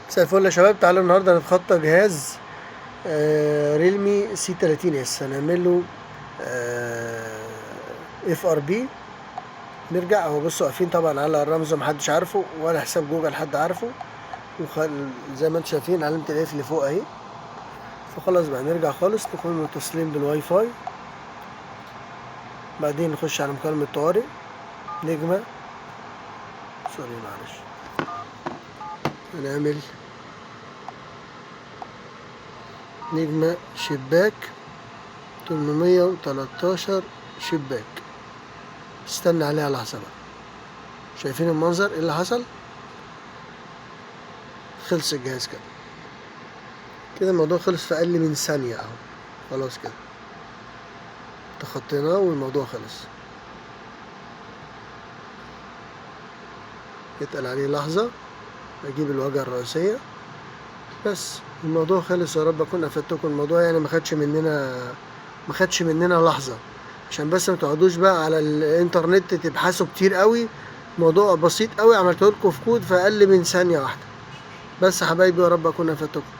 مساء الفل يا شباب. تعالوا النهارده نتخطى جهاز ريلمي سي 30 اس. هنعمله اف ار بي. نرجع اهو. بصوا واقفين طبعا على الرمز محدش عارفه ولا حساب جوجل حد عارفه، زي ما انتم شايفين علامة الاف اللي فوق اهي. فخلاص بقى نرجع خالص، نكون متصلين بالواي فاي. بعدين نخش على مكالمة طوارئ، نجمة سوري معلش، هنعمل نجمة شباك 813 شباك. استنى عليها لحظة بقى. شايفين المنظر ايه اللي حصل؟ خلص الجهاز كده. كده الموضوع خلص في اقل من ثانية اهو. خلاص كده تخطيناه والموضوع خلص. يتقل عليه لحظة، اجيب الواجهة الرئيسية بس الموضوع خلص. يا رب اكون افدتكم. الموضوع يعني ما خدش مننا لحظة، عشان بس ما تقعدوش بقى على الانترنت تبحثوا كتير قوي. موضوع بسيط قوي، عملته لكم في كود في اقل من ثانية واحدة بس. حبايبي يا رب اكون افدتكم.